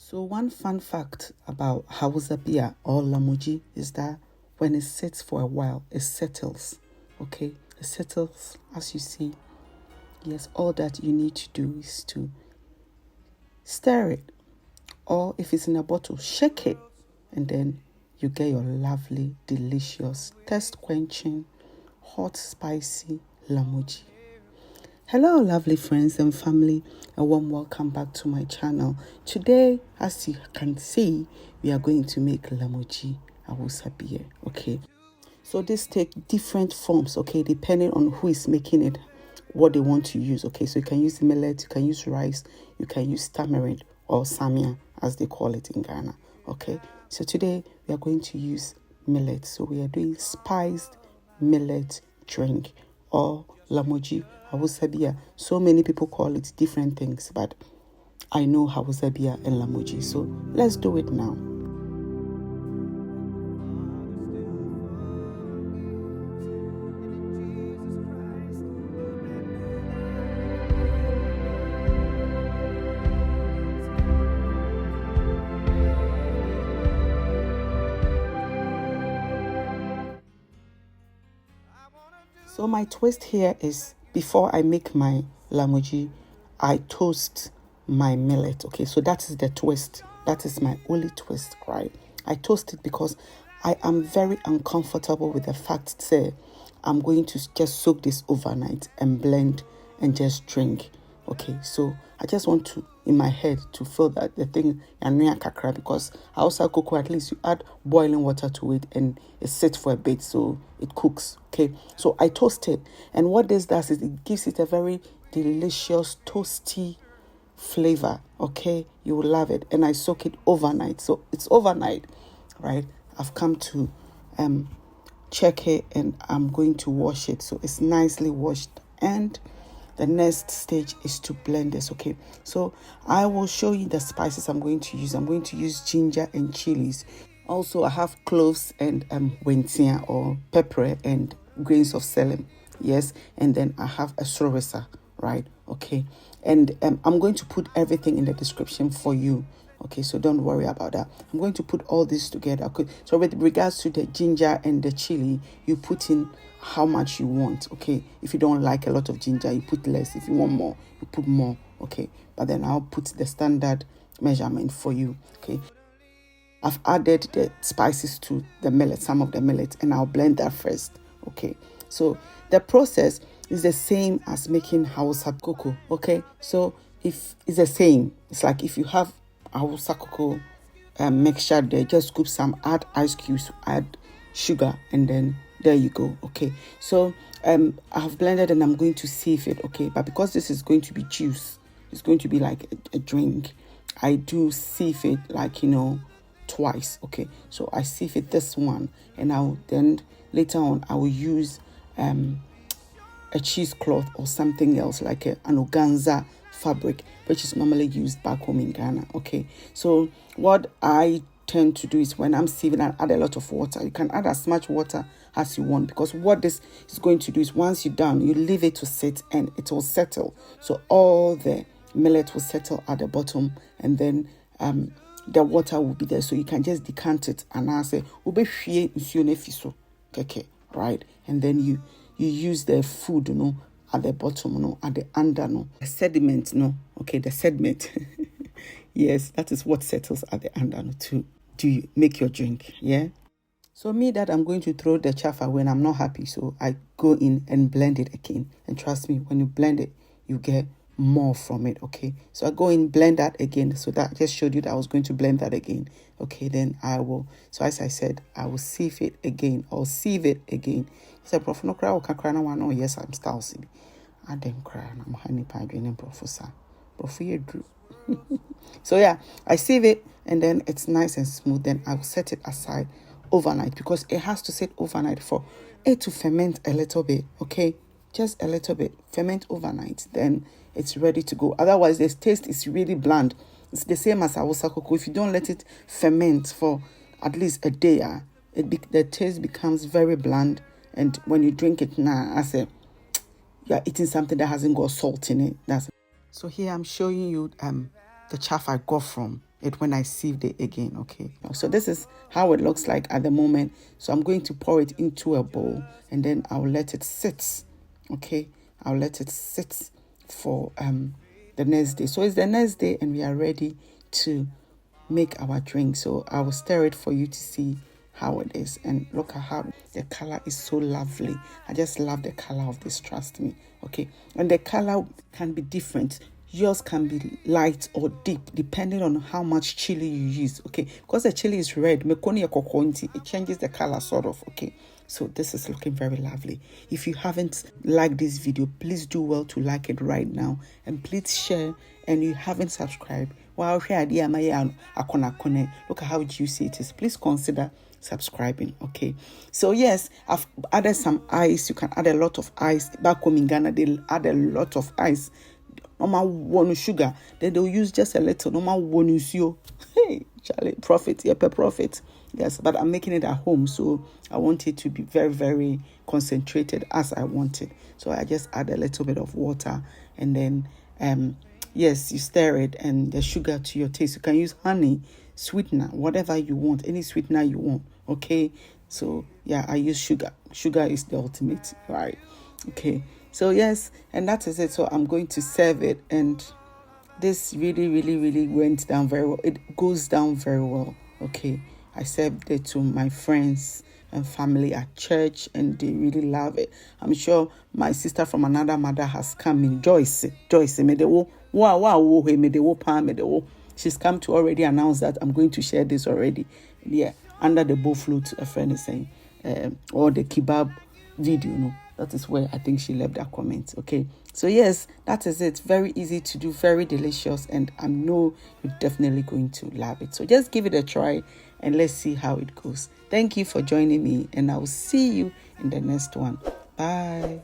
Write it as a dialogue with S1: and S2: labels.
S1: So one fun fact about Hausa Beer or Lamugee is that when it sits for a while, it settles. Okay, it settles as you see. Yes, all that you need to do is to stir it, or if it's in a bottle, shake it, and then you get your lovely, delicious, thirst-quenching, hot, spicy Lamugee. Hello, lovely friends and family. A warm welcome back to my channel. Today, as you can see, we are going to make Lamugee Hausa Beer. Okay, so this take different forms. Okay, depending on who is making it, what they want to use. Okay, so you can use millet, you can use rice, you can use tamarind or samia, as they call it in Ghana. Okay, so today we are going to use millet. So we are doing spiced millet drink or Lamugee Hausa Beer. So many people call it different things, but I know Hausa Beer and Lamugee. So let's do it now. So my twist here is, before I make my Lamugee, I toast my millet. Okay, so that is the twist. That is my only twist, right? I toast it because I am very uncomfortable with the fact that I'm going to just soak this overnight and blend and just drink. Okay, so I just want to, in my head, to feel that the thing kakra, because Hausa cocoa, at least you add boiling water to it and it sits for a bit so it cooks. Okay, so I toast it, and what this does is it gives it a very delicious toasty flavor. Okay, you will love it. And I soak it overnight, so it's overnight, right? I've come to check it and I'm going to wash it, so it's nicely washed. And the next stage is to blend this. Okay, so I will show you the spices I'm going to use. I'm going to use ginger and chilies. Also, I have cloves and Hwentia or Pepre and Grains of Selim. Yes, and then I have a Wisa, right? Okay, and I'm going to put everything in the description for you. Okay, so don't worry about that. I'm going to put all this together. Okay, so with regards to the ginger and the chili, you put in how much you want. Okay, if you don't like a lot of ginger, you put less. If you want more, you put more. Okay, but then I'll put the standard measurement for you. Okay, I've added the spices to the millet, some of the millet, and I'll blend that first. Okay, so the process is the same as making Hausa cocoa. Okay, so if it's the same, it's like if you have Hausa cocoa mixture there, just scoop some, add ice cubes, add sugar, and then there you go. Okay, so I've blended and I'm going to sieve it. Okay, but because this is going to be juice, it's going to be like a drink, I do sieve it, like, you know, twice. Okay, so I sieve it this one, and I'll then later on I will use a cheesecloth or something else, like an organza fabric, which is normally used back home in Ghana. Okay, so what I tend to do is when I'm sieving, I add a lot of water. You can add as much water as you want, because what this is going to do is once you're done, you leave it to sit and it will settle. So all the millet will settle at the bottom, and then the water will be there, so you can just decant it and I say okay, right? And then you use the food, you know, at the bottom, you know, at the under, no, the sediment, no, okay, the sediment. Yes, that is what settles at the under, no, to make your drink. Yeah. So me, that I'm going to throw the chaff away when I'm not happy, so I go in and blend it again. And trust me, when you blend it, you get more from it. Okay, so I go in, blend that again. So that I just showed you that I was going to blend that again. Okay, then I will, so as I said, I will sieve it again, or sieve it again. He said, Prof, no cry, or cry, no one. Oh, yes, I'm still sieving. I didn't cry, I'm honey pie drinking, Professor. Prof, you drew. So yeah, I sieve it, and then it's nice and smooth. Then I'll set it aside overnight, because it has to sit overnight for it to ferment a little bit. Okay, just a little bit, ferment overnight, then it's ready to go. Otherwise, the taste is really bland. It's the same as Hausa cocoa. If you don't let it ferment for at least a day, the taste becomes very bland. And when you drink it now, I say you're eating something that hasn't got salt in it. So here I'm showing you the chaff I got from it when I sieved it again. Okay, so this is how it looks like at the moment. So I'm going to pour it into a bowl and then I'll let it sit. Okay, I'll let it sit for the next day. So it's the next day and we are ready to make our drink. So I will stir it for you to see how it is, and look at how the color is so lovely. I just love the color of this, trust me. Okay, and the color can be different. Yours can be light or deep depending on how much chili you use. Okay, because the chili is red, it changes the color sort of. Okay, so this is looking very lovely. If you haven't liked this video, please do well to like it right now, and please share. And you haven't subscribed, wow, look at how juicy it is. Please consider subscribing. Okay, so yes, I've added some ice. You can add a lot of ice. Back home in Ghana, they add a lot of ice. Normal one sugar, then they'll use just a little. Normal one use you. Hey, Charlie, profit, yeah, per profit. Yes, but I'm making it at home, so I want it to be very, very concentrated as I want it. So I just add a little bit of water, and then yes, you stir it, and the sugar to your taste. You can use honey, sweetener, whatever you want, any sweetener you want. Okay, so yeah, I use sugar. Sugar is the ultimate, right? Okay, so yes, and that is it. So I'm going to serve it, and this really, really, really went down very well. It goes down very well. Okay, I served it to my friends and family at church, and they really love it. I'm sure my sister from another mother has come in. Joyce, she's come to already announce that I'm going to share this already. Yeah, under the bow flute, a friend is saying, or the kebab video, no. That is where I think she left that comment. Okay, so yes, that is it. Very easy to do, very delicious, and I know you're definitely going to love it. So just give it a try and let's see how it goes. Thank you for joining me, and I will see you in the next one. Bye.